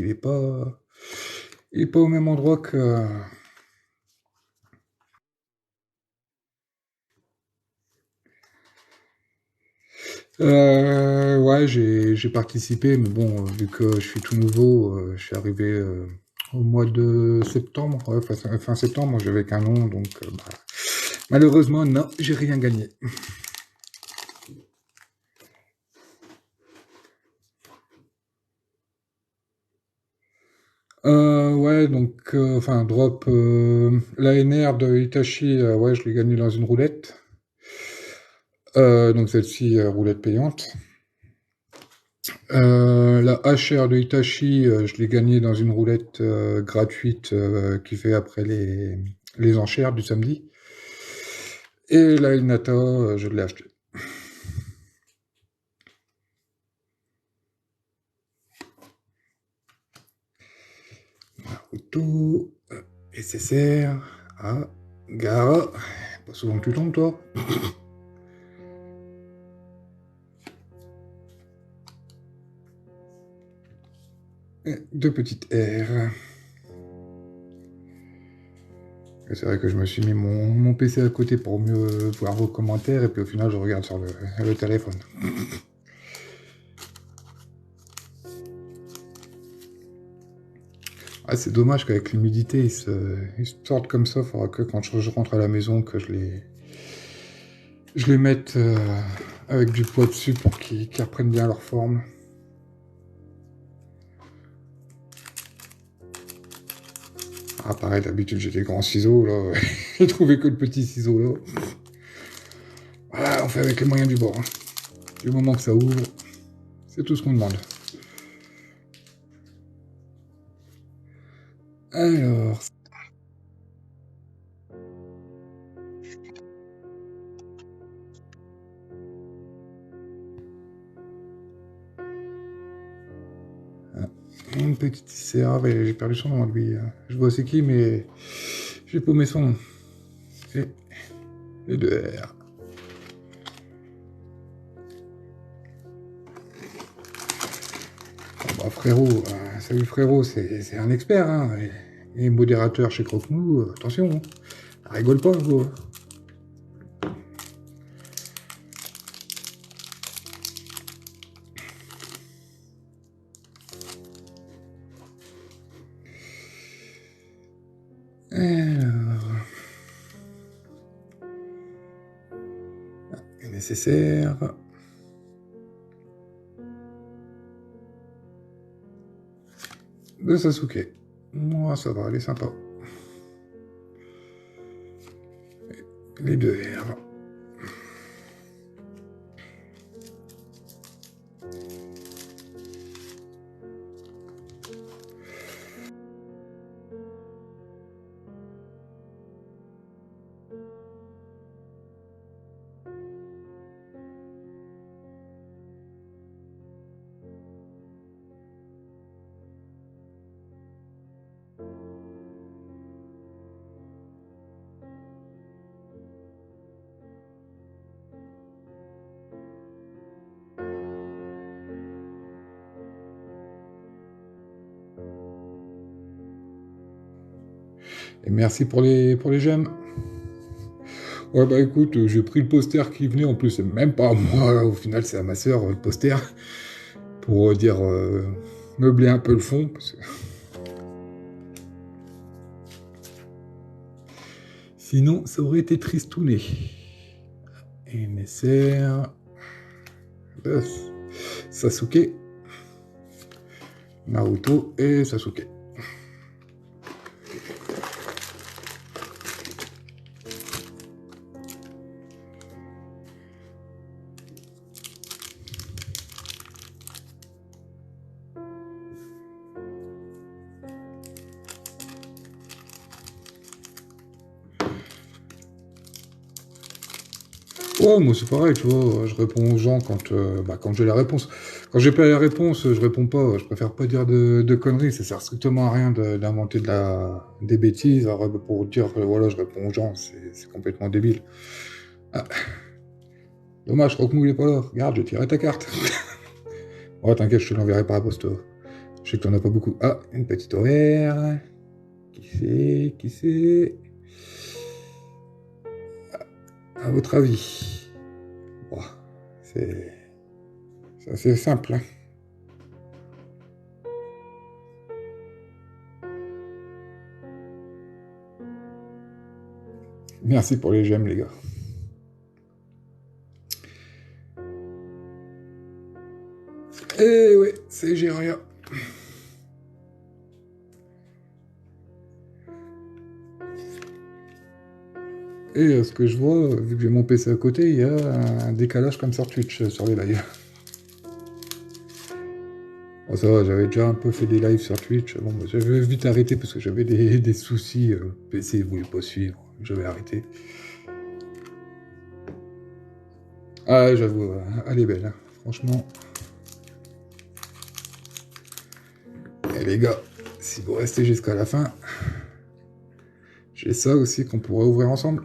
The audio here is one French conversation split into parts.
bit, il est pas au même endroit que... Ouais, j'ai participé, mais bon, vu que je suis tout nouveau, je suis arrivé au mois de septembre, ouais, fin septembre, j'avais qu'un nom, donc bah, malheureusement, non, j'ai rien gagné. Ouais, donc, enfin, drop l'ANR de Hitachi, ouais, je l'ai gagné dans une roulette. Donc celle-ci, roulette payante. La HR de Hitachi, je l'ai gagnée dans une roulette gratuite qui fait après les enchères du samedi. Et la Inata, je l'ai achetée. Auto, SSR, Gara. Pas souvent que tu tombes, toi. Et deux petites R. C'est vrai que je me suis mis mon PC à côté pour mieux voir vos commentaires, et puis au final, je regarde sur le téléphone. Ah, c'est dommage qu'avec l'humidité, ils se sortent comme ça. Il faudra que quand je rentre à la maison, que je les mette avec du poids dessus pour qu'ils reprennent bien leur forme. Ah, pareil, d'habitude, j'ai des grands ciseaux, là. J'ai trouvé que le petit ciseau, là. Voilà, on fait avec les moyens du bord. Hein. Du moment que ça ouvre, c'est tout ce qu'on demande. Alors... Une petite CA, j'ai perdu son nom, lui. Je vois c'est qui, mais j'ai paumé son nom. Et les deux R. Bah, frérot, salut frérot, c'est un expert, hein. Et modérateur chez Croque-Mou, attention, hein. Rigole pas, gros. Alors... nécessaire. De Sasuke. Moi, ça va, elle est sympa. Les deux R. Et merci pour les j'aime. Ouais, bah écoute, j'ai pris le poster qui venait, en plus, c'est même pas à moi, au final, c'est à ma soeur, le poster, pour dire, meubler un peu le fond, parce que... Sinon, ça aurait été tristouné. MSR... Sasuke, Naruto et Sasuke. Ouais, moi c'est pareil, tu vois, je réponds aux gens quand j'ai la réponse. Quand j'ai pas la réponse, je réponds pas, je préfère pas dire de conneries, ça sert strictement à rien d'inventer des bêtises, alors, pour dire que voilà, je réponds aux gens, c'est complètement débile. Ah, dommage, Rockmou il est pas là, regarde, je tirais ta carte. Ouais, t'inquiète, je te l'enverrai par la poste. Je sais que t'en as pas beaucoup. Ah, une petite horaire. Qui c'est à votre avis? Bon, c'est assez simple, hein. Merci pour les j'aime, les gars. Eh oui, c'est Géria. Et ce que je vois, vu que j'ai mon PC à côté, il y a un décalage comme sur Twitch, sur les lives. Bon, ça va, j'avais déjà un peu fait des lives sur Twitch. Bon, bah, j'avais vite arrêté parce que j'avais des soucis. PC voulait pas suivre. J'avais arrêté. Ah, j'avoue, elle est belle, hein. Franchement. Et les gars, si vous restez jusqu'à la fin, j'ai ça aussi qu'on pourrait ouvrir ensemble.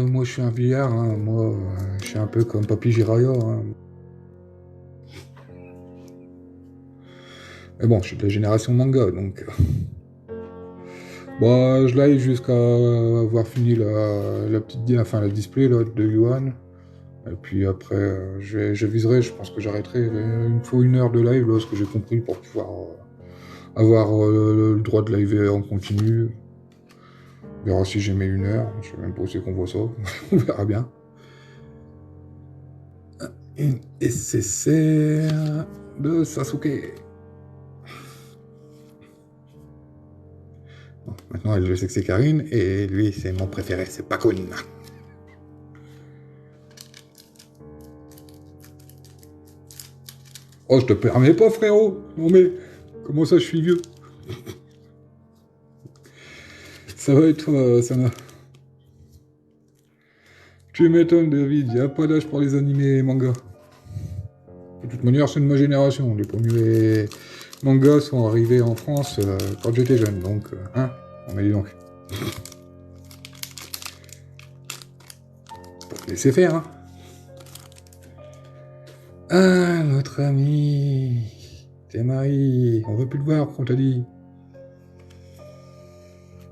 Moi, je suis un vieillard, hein. Moi, je suis un peu comme Papy Jiraya, hein. Mais bon, je suis de la génération manga, donc... Bah, je live jusqu'à avoir fini la petite... Enfin, la display, là, de Yuan. Et puis après, je viserai, je pense que j'arrêterai. Il me faut 1 heure de live, là, ce que j'ai compris, pour pouvoir avoir le droit de live en continu. On verra si j'ai mis 1 heure. Je sais même pas où c'est qu'on voit ça. On verra bien. Une SSR de Sasuke. Bon, maintenant, je sais que c'est Karine, et lui, c'est mon préféré, c'est Pakun. Oh, je te permets pas, frérot. Non mais, comment ça, je suis vieux? Ça va et toi, Sana? Tu m'étonnes, David, y a pas d'âge pour les animés et les mangas. De toute manière, c'est de ma génération. Les premiers mangas sont arrivés en France quand j'étais jeune, donc, hein, on m'a dit donc. Faut te laisser faire, hein. Ah, notre ami. T'es Marie. On veut plus le voir, on t'a dit.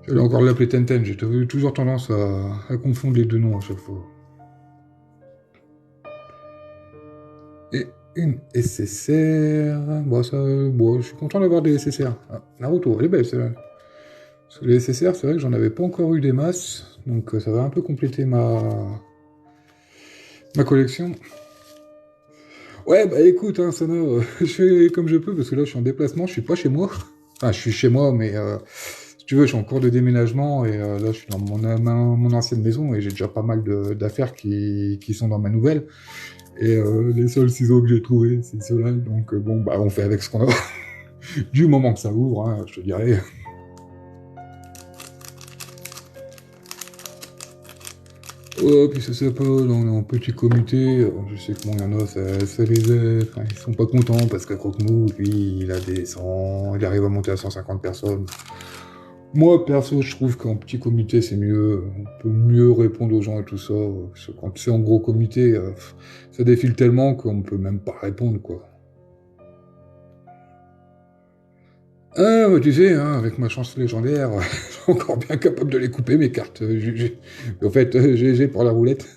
J'allais encore l'appeler Tenten, j'ai toujours tendance à confondre les deux noms à chaque fois. Et une SSR. Bon, ça, bon, je suis content d'avoir des SSR. Ah, Naruto, elle est belle celle-là. Parce que les SSR, c'est vrai que j'en avais pas encore eu des masses, donc ça va un peu compléter ma collection. Ouais, bah écoute, hein, Sana, je fais comme je peux, parce que là je suis en déplacement, je suis pas chez moi. Enfin, je suis chez moi, mais si tu veux, je suis en cours de déménagement, et là je suis dans mon ancienne maison, et j'ai déjà pas mal d'affaires qui sont dans ma nouvelle. Et les seuls ciseaux que j'ai trouvés, c'est ceux-là, donc bon, bah on fait avec ce qu'on a. Du moment que ça ouvre, hein, je te dirais. Oh, puis ça c'est pas, on est en petit comité, je sais que bon, il y en a, ça les aide, enfin, ils sont pas contents parce qu'à Croque-Mou, lui, il arrive à monter à 150 personnes. Moi, perso, je trouve qu'en petit comité, c'est mieux, on peut mieux répondre aux gens et tout ça, parce que quand c'est en gros comité, ça défile tellement qu'on peut même pas répondre, quoi. Ah, bah, tu sais, hein, avec ma chance légendaire, je suis encore bien capable de les couper, mes cartes. En fait, GG pour la roulette.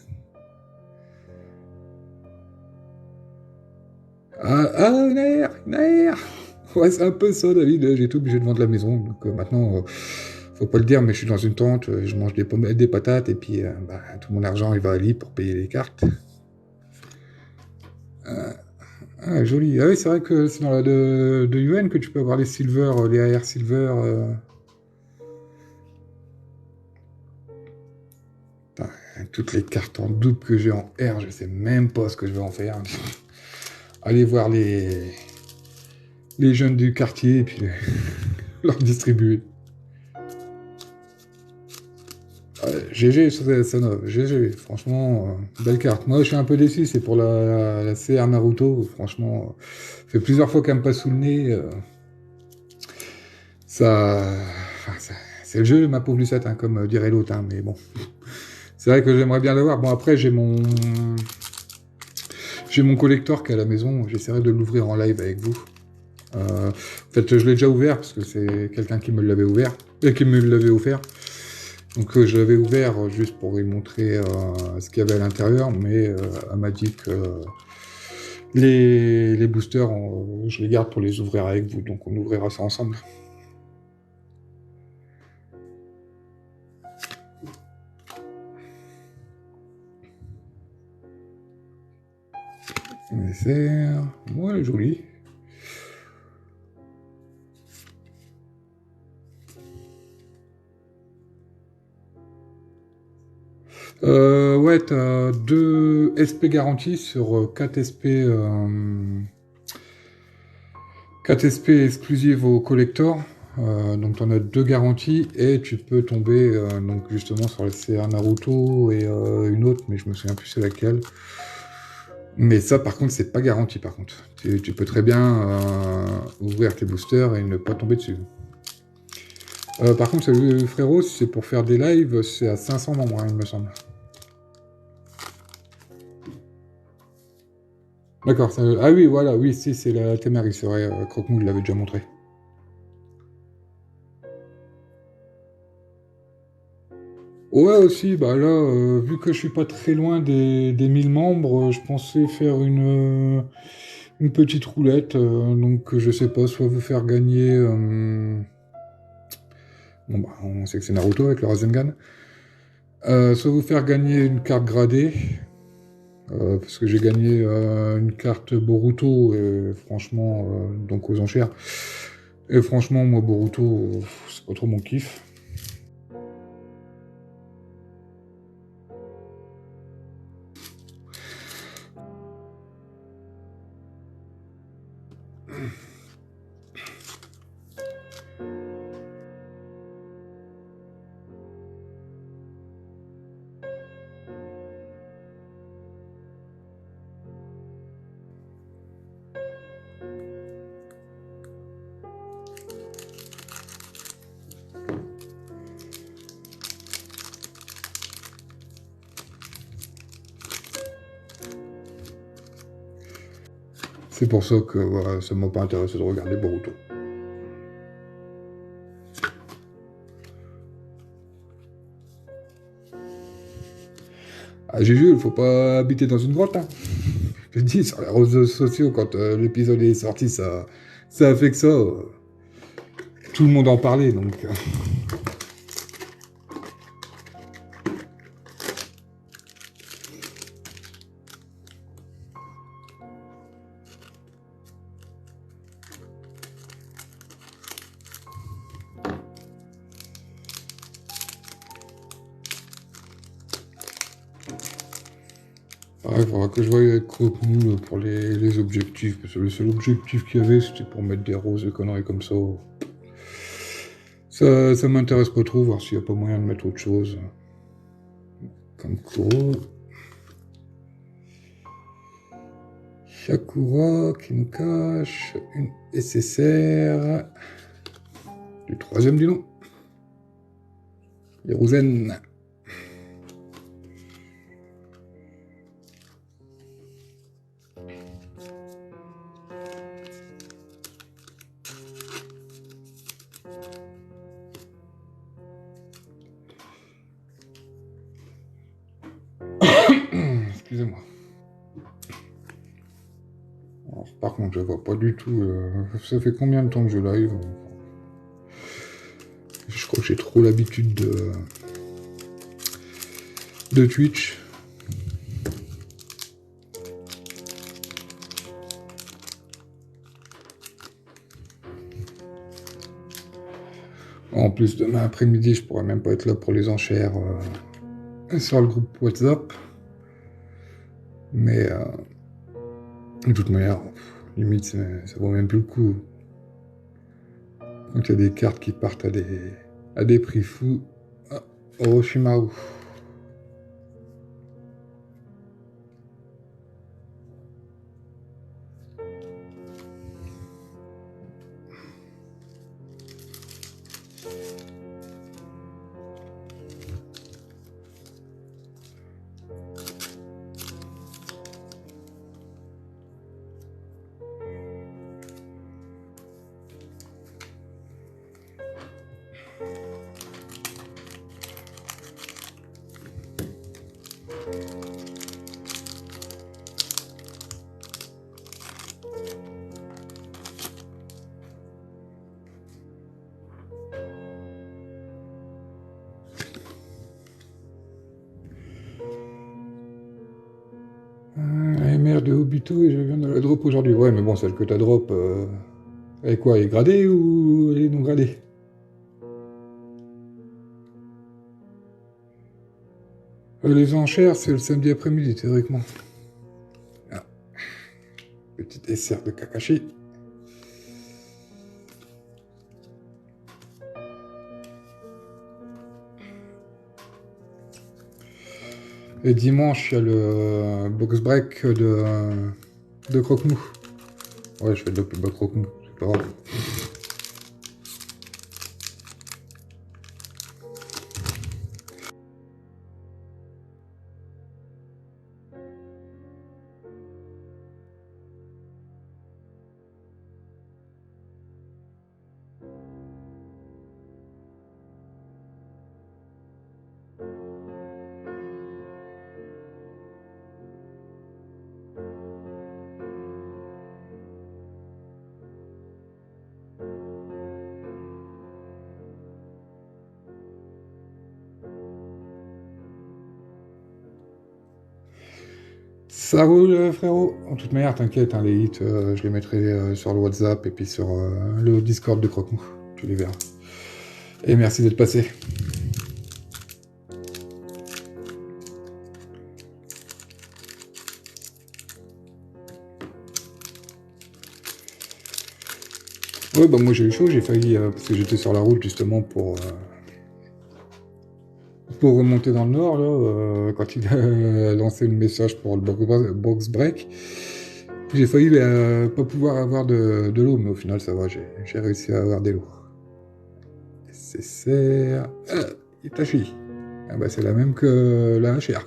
Une air. Ouais, c'est un peu ça, David. J'ai été obligé de vendre la maison. Donc maintenant, faut pas le dire, mais je suis dans une tente, je mange des pommes, des patates, et puis bah, tout mon argent, il va à l'île pour payer les cartes. Ah, joli. Ah oui, c'est vrai que c'est dans la de UN que tu peux avoir les silver, les AR silver. Putain, toutes les cartes en double que j'ai en R, je sais même pas ce que je vais en faire. Allez voir les jeunes du quartier et puis leur distribuer. GG, GG, franchement, belle carte. Moi, je suis un peu déçu, c'est pour la CR Naruto, franchement, ça fait plusieurs fois qu'elle me passe sous le nez. Ça, enfin, c'est le jeu, ma pauvre Lucette, hein, comme dirait l'autre, hein, mais bon. C'est vrai que j'aimerais bien l'avoir. Bon, après, j'ai mon collector qui est à la maison, j'essaierai de l'ouvrir en live avec vous. En fait, je l'ai déjà ouvert, parce que c'est quelqu'un qui me l'avait ouvert, et qui me l'avait offert. Donc je l'avais ouvert juste pour lui montrer ce qu'il y avait à l'intérieur, mais elle m'a dit que les boosters, je les garde pour les ouvrir avec vous, donc on ouvrira ça ensemble. Ouais, elle est jolie. Ouais, t'as 2 SP garanties sur 4 SP, 4 SP exclusives au collector. Donc t'en as 2 garanties et tu peux tomber donc justement sur c'est un Naruto et une autre, mais je me souviens plus c'est laquelle. Mais ça par contre c'est pas garanti par contre. Tu peux très bien ouvrir tes boosters et ne pas tomber dessus. Par contre, salut frérot, si c'est pour faire des lives, c'est à 500 membres, hein, il me semble. D'accord. Ah oui, voilà, oui, si, c'est la Témari, c'est vrai, Croque-Mou l'avait déjà montré. Ouais, aussi, bah là, vu que je suis pas très loin des 1000 membres, je pensais faire une petite roulette. Donc, je sais pas, soit vous faire gagner. Bon, bah, on sait que c'est Naruto avec le Rasengan. Soit vous faire gagner une carte gradée. Parce que j'ai gagné une carte Boruto, et franchement, donc aux enchères. Et franchement, moi, Boruto, c'est pas trop mon kiff. C'est pour ça que voilà, ça m'a pas intéressé de regarder Boruto. Ah, Juju, il faut pas habiter dans une grotte, hein. Je dis, sur les réseaux sociaux, quand l'épisode est sorti, ça a fait que ça. Tout le monde en parlait, donc. Ouais, il faudra que je voie avec Croque-Mou pour les objectifs, parce que le seul objectif qu'il y avait, c'était pour mettre des roses et conneries comme ça. Ça m'intéresse pas trop, voir s'il n'y a pas moyen de mettre autre chose. Comme Kuro. Shakura qui nous cache une SSR. Du troisième du nom. Hiruzen. Excusez-moi. Alors, par contre, je vois pas du tout. Ça fait combien de temps que je live? Je crois que j'ai trop l'habitude de Twitch. En plus, demain après-midi, je pourrais même pas être là pour les enchères sur le groupe WhatsApp. Mais de toute manière, limite, ça vaut même plus le coup. Donc il y a des cartes qui partent à des prix fous. Ah, Orochimaru. AMR de Obito et je viens de la drop aujourd'hui. Ouais, mais bon, celle que t'as drop, elle est quoi? Elle est gradée ou elle est non gradée? Les enchères, c'est le samedi après-midi, théoriquement. Ah. Petit dessert de Kakashi. Et dimanche, il y a le box break de Croque-Mou. Ouais, je fais de la pub à Croque-Mou, c'est pas grave. Ça roule, frérot. En toute manière, t'inquiète, hein, les hits, je les mettrai sur le WhatsApp et puis sur le Discord de Croque-Mou. Tu les verras. Et merci d'être passé. Ouais, bah moi j'ai eu chaud, j'ai failli, parce que j'étais sur la route justement pour remonter dans le nord, là, quand il a lancé le message pour le box break. J'ai failli pas pouvoir avoir de l'eau, mais au final ça va, j'ai réussi à avoir de l'eau. SSR Itachi. Ah bah c'est la même que la HR.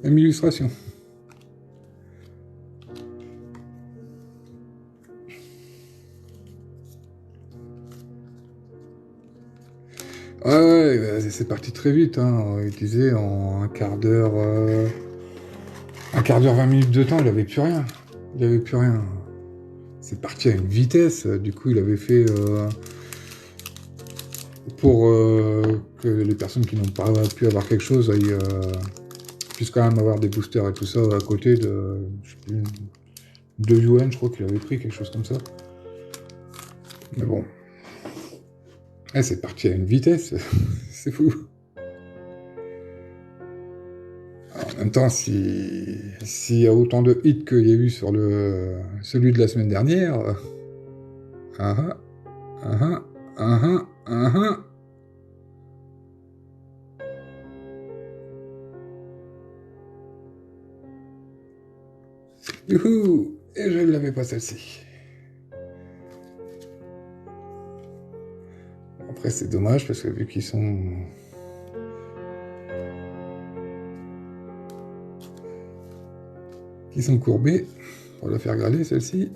Même illustration. Ah ouais, c'est parti très vite, hein. Il disait en un quart d'heure, 20 minutes de temps, il avait plus rien. Il avait plus rien. C'est parti à une vitesse. Du coup, il avait fait pour que les personnes qui n'ont pas pu avoir quelque chose puissent quand même avoir des boosters et tout ça à côté de, je sais plus, 2 yuan, je crois qu'il avait pris quelque chose comme ça. Mais bon. C'est parti à une vitesse. C'est fou. Alors, en même temps, s'il y a autant de hits qu'il y a eu sur celui de la semaine dernière. Ah ah, ah ah, ah ah. Youhou! Et je ne l'avais pas celle-ci. Après, c'est dommage parce que vu qu'ils sont. Courbés, pour la faire grader celle-ci,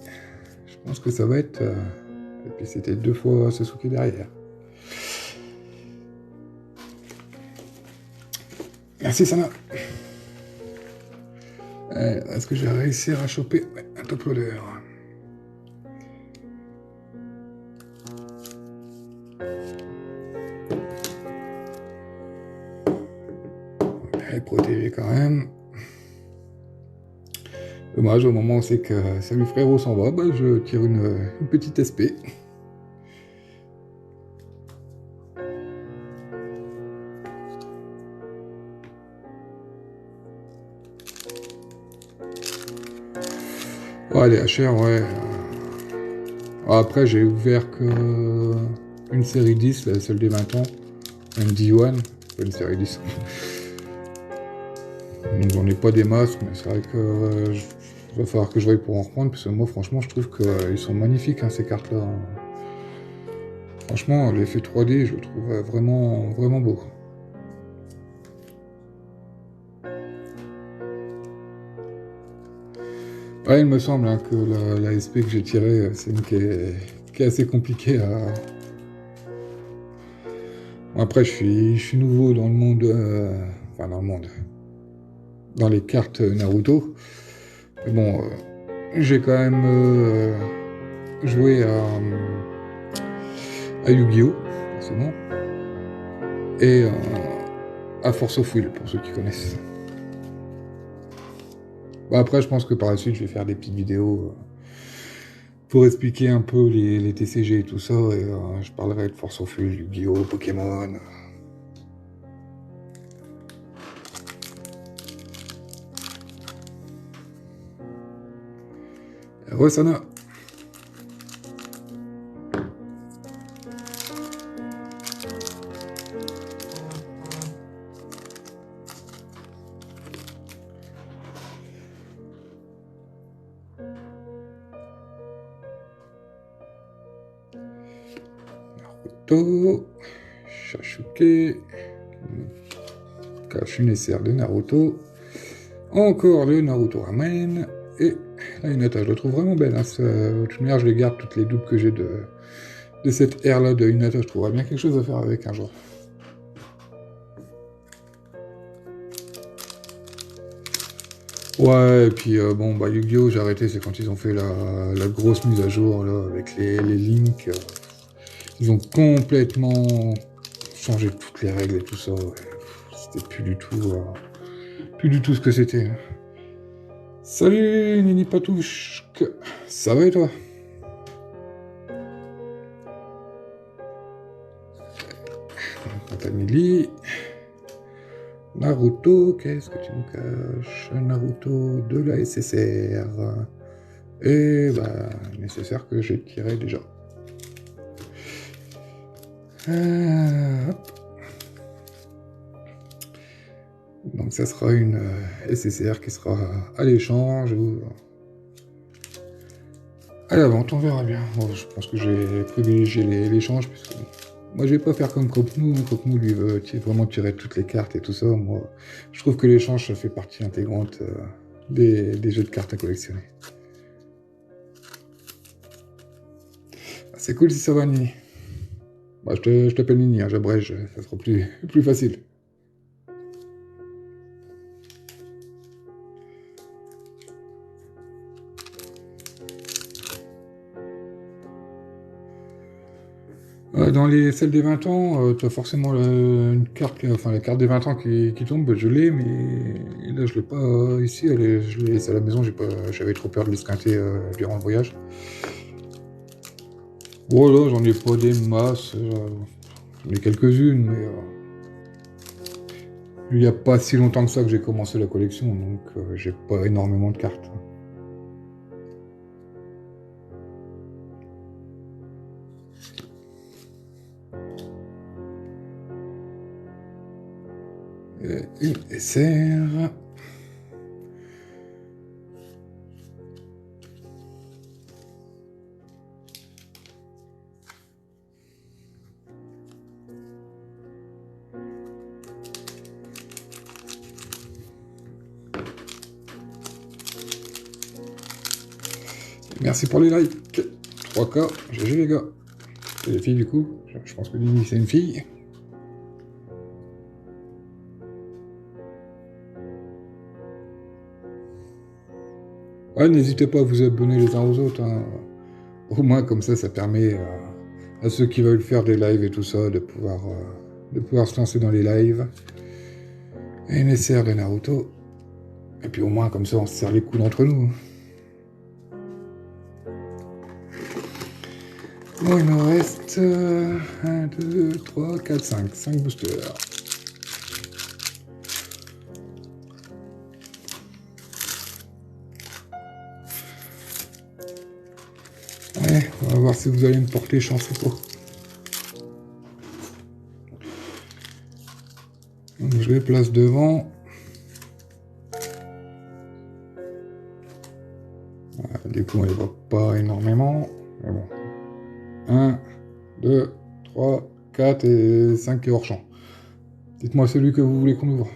je pense que ça va être. Et puis c'était 2 fois Sasuke derrière. Merci Sana. Est-ce que je vais réussir à choper un top loader? Elle est protégée quand même. Dommage, au moment où c'est que Salut Frérot s'en va, bah, je tire une petite SP. Ouais, les HR, ouais. Après, j'ai ouvert que une série 10, celle des 20 ans. Une D1, pas une série 10. Donc j'en ai pas des masques, mais c'est vrai que il va falloir que je veuille pour en reprendre, parce que moi franchement je trouve qu'ils sont magnifiques, hein, ces cartes-là. Franchement, l'effet 3D, je le trouve vraiment, vraiment beau. Ouais, il me semble hein, que la SP que j'ai tirée, c'est une qui est assez compliquée à... Après, je suis nouveau dans le monde, enfin dans le monde, dans les cartes Naruto. Mais bon, j'ai quand même joué à Yu-Gi-Oh! Forcément. Et à Force of Will, pour ceux qui connaissent. Bon, après, je pense que par la suite, je vais faire des petites vidéos pour expliquer un peu les TCG et tout ça. Et je parlerai de Force of Will, Yu-Gi-Oh! Pokémon. Rosana. Naruto. Sasuke. Kashuneser de Naruto. Encore le Naruto Ramen. Et la Hinata, je la trouve vraiment belle. Hein. De toute manière, je les garde toutes les doubles que j'ai de cette ère-là de Hinata. Je trouverais bien quelque chose à faire avec un jour. Ouais, et puis bon, bah Yu-Gi-Oh! J'ai arrêté, c'est quand ils ont fait la grosse mise à jour, là, avec les links. Ils ont complètement changé toutes les règles et tout ça. Ouais. C'était plus du tout ce que c'était. Salut Nini Patouche, ça va et toi? Family. Naruto, qu'est-ce que tu me caches? Naruto de la SSR. Et bah, nécessaire que j'ai tiré déjà. Hop. Donc ça sera une SSR qui sera à l'échange ou à la vente, on verra bien. Bon, je pense que je vais privilégier l'échange, puisque moi je vais pas faire comme Kopnou. Kopnou lui veut vraiment tirer toutes les cartes et tout ça. Moi, je trouve que l'échange ça fait partie intégrante des jeux de cartes à collectionner. C'est cool si ça va, Nini. Bah, je t'appelle Nini, hein, j'abrège, ça sera plus facile. Dans celles des 20 ans, tu as forcément une carte, enfin la carte des 20 ans qui tombe, je l'ai, mais là je l'ai pas ici, je l'ai laissée à la maison, j'avais trop peur de l'esquinter durant le voyage. Voilà, j'en ai pas des masses, j'en ai quelques-unes, mais il n'y a pas si longtemps que ça que j'ai commencé la collection, donc j'ai pas énormément de cartes. Une SR. Merci pour les likes. 3K, GG les gars. Et les filles du coup, je pense que Nini c'est une fille. Ouais, n'hésitez pas à vous abonner les uns aux autres. Hein. Au moins comme ça permet à ceux qui veulent faire des lives et tout ça de pouvoir se lancer dans les lives. Et une SR de Naruto. Et puis au moins comme ça on se serre les coudes entre nous. Bon, il me reste 1, 2, 3, 4, 5. 5 boosters. Ouais, on va voir si vous allez me porter chance ou pas. Donc je les place devant. Voilà, du coup on les voit pas énormément. Mais bon. 1, 2, 3, 4 et 5 qui est hors champ. Dites-moi celui que vous voulez qu'on ouvre.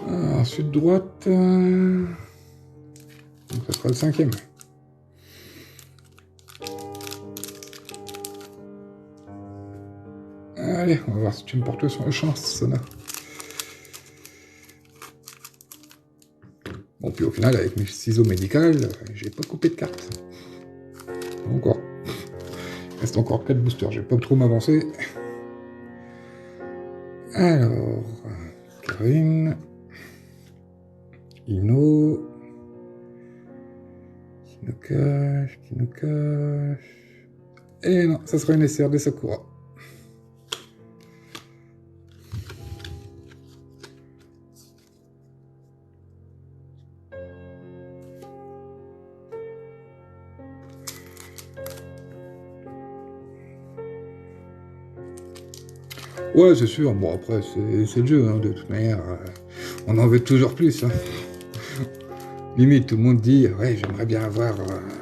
Ensuite droite. Donc ça sera le 5e. Allez, on va voir si tu me portes chance, Sona. Bon, puis au final, avec mes ciseaux médicaux, j'ai pas coupé de carte. Encore. Il reste encore 4 boosters, je vais pas trop m'avancer. Alors, Karine, Ino, qui nous cache. Et non, ça sera une SR des Sakura. Ouais, c'est sûr. Bon, après, c'est le jeu, hein, de toute manière. On en veut toujours plus. Hein. Limite, tout le monde dit, ouais, j'aimerais bien avoir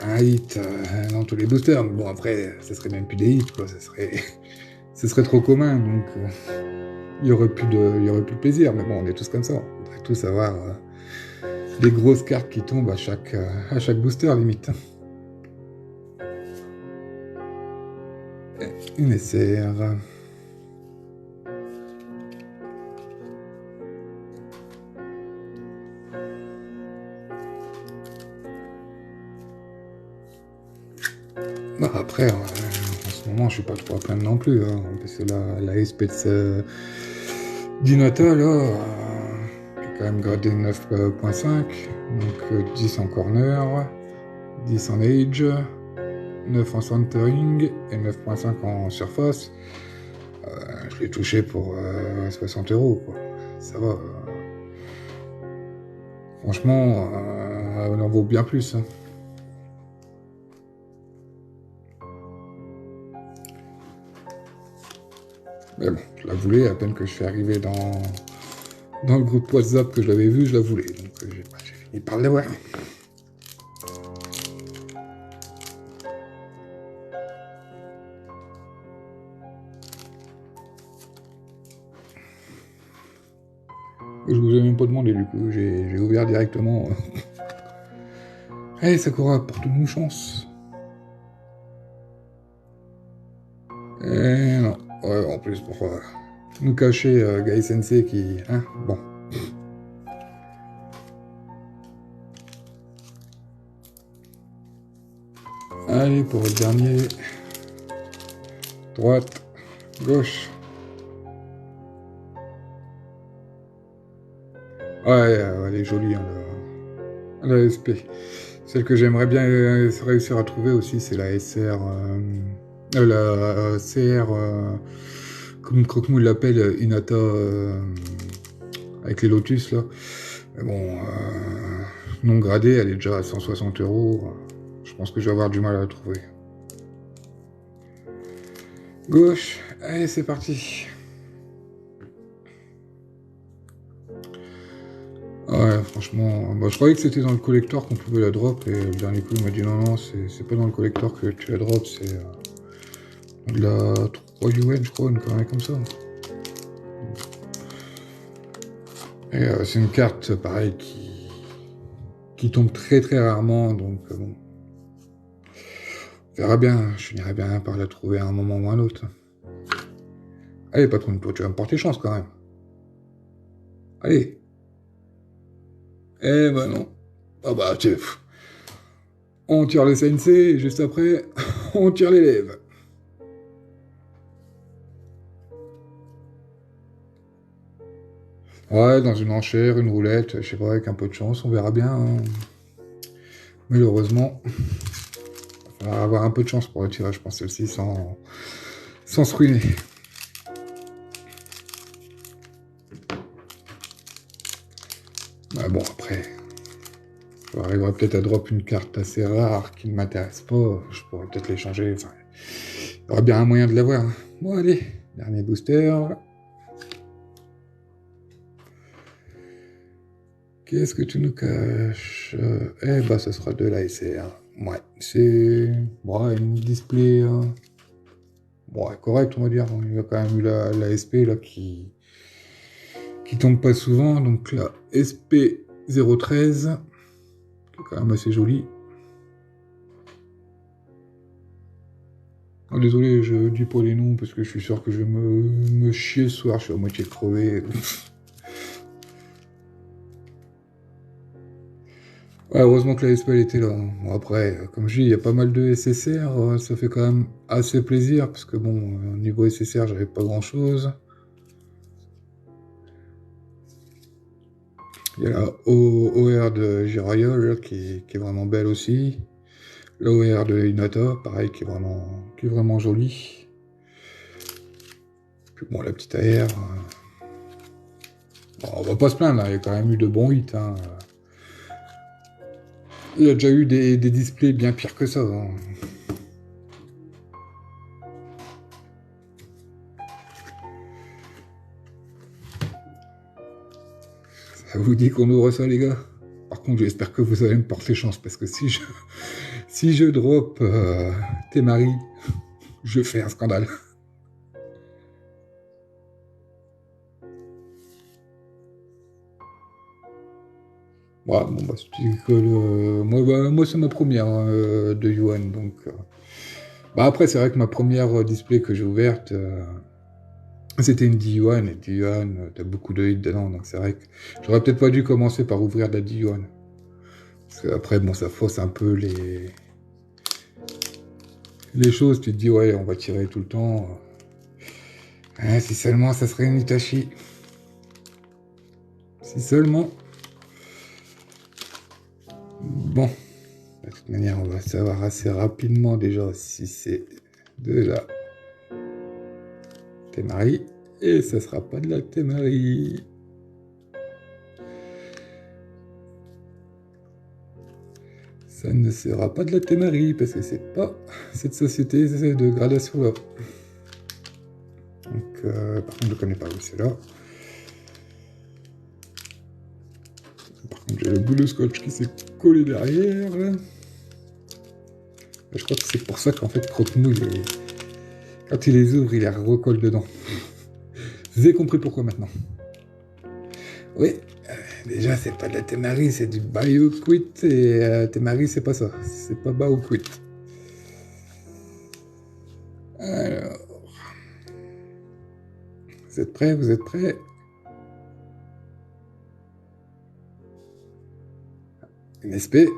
un hit dans tous les boosters. Mais bon, après, ça serait même plus des hits, quoi. Ce serait trop commun, donc il y aurait plus de plaisir. Mais bon, on est tous comme ça. On devrait tous avoir des grosses cartes qui tombent à chaque booster, limite. Une SR. Bah après, en ce moment, je suis pas trop à plaindre non plus. Hein, parce que la SP d'Inata, là, qui est quand même gradé 9.5, donc 10 en corner, 10 en age, 9 en centering et 9.5 en surface. Je l'ai touché pour 60 €, quoi. Ça va. Franchement, on en vaut bien plus. Hein. Mais bon, je la voulais, à peine que je fais arriver dans le groupe WhatsApp que je l'avais vu, je la voulais. Donc j'ai fini par l'avoir. Je vous ai même pas demandé du coup, j'ai ouvert directement. Allez Sakura, porte-nous chance. Et non, ouais, en plus pour nous cacher Gai Sensei qui... Hein, bon. Allez, pour le dernier. Droite, gauche. Ouais, elle est jolie, hein, la SP. Celle que j'aimerais bien réussir à trouver aussi, c'est la SR... la CR... comme Croque-Mou l'appelle, Inata... avec les Lotus, là. Mais bon... non gradée, elle est déjà à 160 €. Je pense que je vais avoir du mal à la trouver. Gauche, allez c'est parti. Ouais, franchement, bah, je croyais que c'était dans le collector qu'on pouvait la drop, et le dernier coup il m'a dit non, c'est pas dans le collector que tu la drop, c'est de la 3 UN, je crois, une connerie comme ça. Et c'est une carte, pareil, qui tombe très très rarement, donc bon. On verra bien, je finirai bien par la trouver à un moment ou à un autre. Allez, patron, tu vas me porter chance quand même. Allez. Eh ben non. Ah bah, on tire le CNC, et juste après, on tire l'élève. Ouais, dans une enchère, une roulette, je sais pas, avec un peu de chance, on verra bien. Hein. Malheureusement, il va avoir un peu de chance pour le tirage, je pense, celle-ci, sans se ruiner. Bah bon, après, j'arriverai peut-être à drop une carte assez rare qui ne m'intéresse pas, je pourrais peut-être l'échanger, enfin, il y aura bien un moyen de l'avoir. Hein. Bon, allez, dernier booster. Qu'est-ce que tu nous caches? Eh bah, ça sera de la SR. Ouais, c'est... Ouais, une display... Ouais, correct, on va dire. Il y a quand même eu la SP, là, qui tombe pas souvent. Donc, la SP 013, qui est quand même assez jolie. Oh, désolé, je dis pas les noms parce que je suis sûr que je vais me chier ce soir, je suis à moitié crevé. Ouais, heureusement que la SPL était là. Bon, après, comme je dis, il y a pas mal de SSR, ça fait quand même assez plaisir, parce que bon, niveau SSR, j'avais pas grand chose. Il y a la OR de Jirayol qui est vraiment belle aussi. La OR de Hinata, pareil, qui est vraiment jolie. Puis bon, la petite AR. Bon, on va pas se plaindre, hein, il y a quand même eu de bons hits. Hein. Il y a déjà eu des displays bien pires que ça. Hein. Ça vous dit qu'on ouvre ça, les gars? Par contre, j'espère que vous allez me porter chance, parce que si je drop Temari, je fais un scandale. Ouais, bon, bah, moi c'est ma première de Yuan, donc... Bah, après, c'est vrai que ma première display que j'ai ouverte, c'était une D-Yuan, et D-Yuan, t'as beaucoup de hits dedans, donc c'est vrai que j'aurais peut-être pas dû commencer par ouvrir de la D-Yuan. Parce qu'après, bon, ça fausse un peu les choses, tu te dis, ouais, on va tirer tout le temps. Si seulement ça serait une Itachi. Si seulement... Bon, de toute manière, on va savoir assez rapidement déjà si c'est de la Temari. Et ça sera pas de la Temari. Ça ne sera pas de la Temari, parce que c'est pas cette société de gradation là. Donc, par contre, je connais pas où c'est là. Par contre, j'ai le bout de scotch qui s'est collé derrière. Je crois que c'est pour ça qu'en fait, Croque-Mou, quand il les ouvre, il les recolle dedans. Vous avez compris pourquoi maintenant? Oui, déjà, c'est pas de la Temari, c'est du BioQuit, et Temari, c'est pas ça. C'est pas BioQuit. Alors... Vous êtes prêts? Vous êtes prêts? Une SP.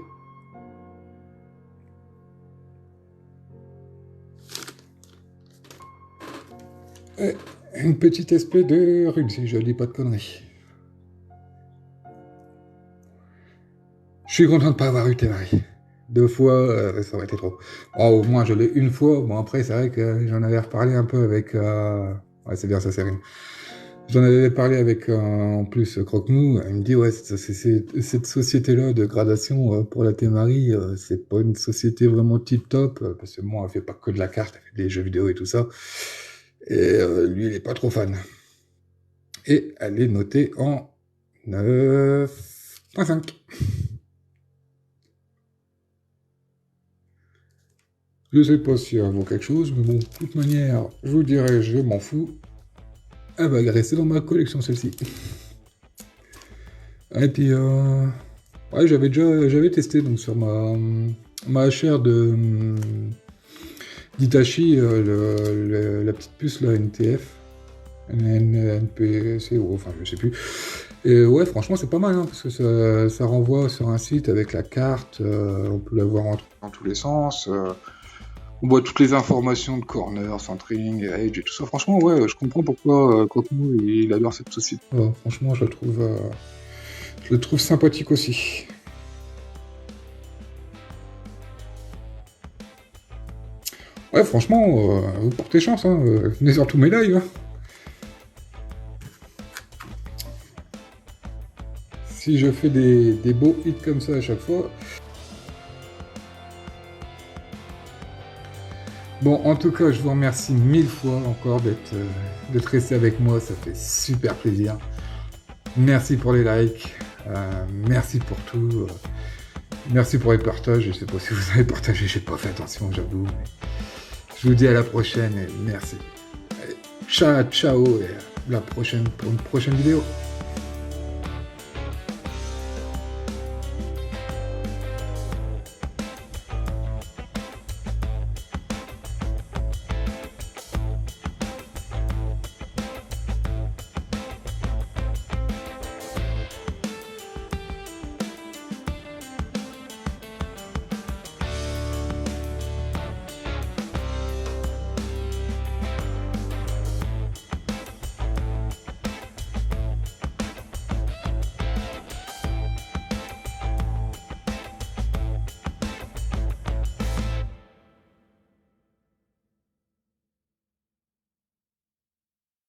Et une petite SP de Rune, si je dis pas de conneries. Je suis content de pas avoir eu Temari. 2 fois, ça aurait été trop. Oh, au moins, je l'ai une fois. Bon, après, c'est vrai que j'en avais reparlé un peu avec... Ouais, c'est bien, ça, c'est Rune. J'en avais parlé avec, en plus, Croque-Mou. Il me dit, ouais, cette société-là de gradation pour la Temari, c'est pas une société vraiment tip-top, parce que moi, elle fait pas que de la carte, elle fait des jeux vidéo et tout ça. Et lui, il est pas trop fan. Et elle est notée en 9.5. Je sais pas si elle vaut quelque chose, mais bon, de toute manière, je vous dirais, je m'en fous. Elle va rester dans ma collection, celle-ci. Et puis, ouais, j'avais testé donc sur ma HR d'Itachi, la petite puce, là, NTF. NPC, ou enfin, je sais plus. Et ouais, franchement, c'est pas mal, hein, parce que ça renvoie sur un site avec la carte, on peut la voir dans tous les sens. On voit toutes les informations de corner, centering, edge et tout ça. Franchement, ouais, je comprends pourquoi Croque-Mou, il adore cette société. Franchement, je le trouve sympathique aussi. Ouais, franchement, vous portez chance, hein. Venez sur tous mes lives. Hein. Si je fais des beaux hits comme ça à chaque fois... Bon, en tout cas, je vous remercie 1000 fois encore d'être resté avec moi, ça fait super plaisir. Merci pour les likes, merci pour tout, merci pour les partages, je sais pas si vous avez partagé, j'ai pas fait attention, j'avoue, mais je vous dis à la prochaine et merci. Allez, ciao, ciao, et à la prochaine pour une prochaine vidéo.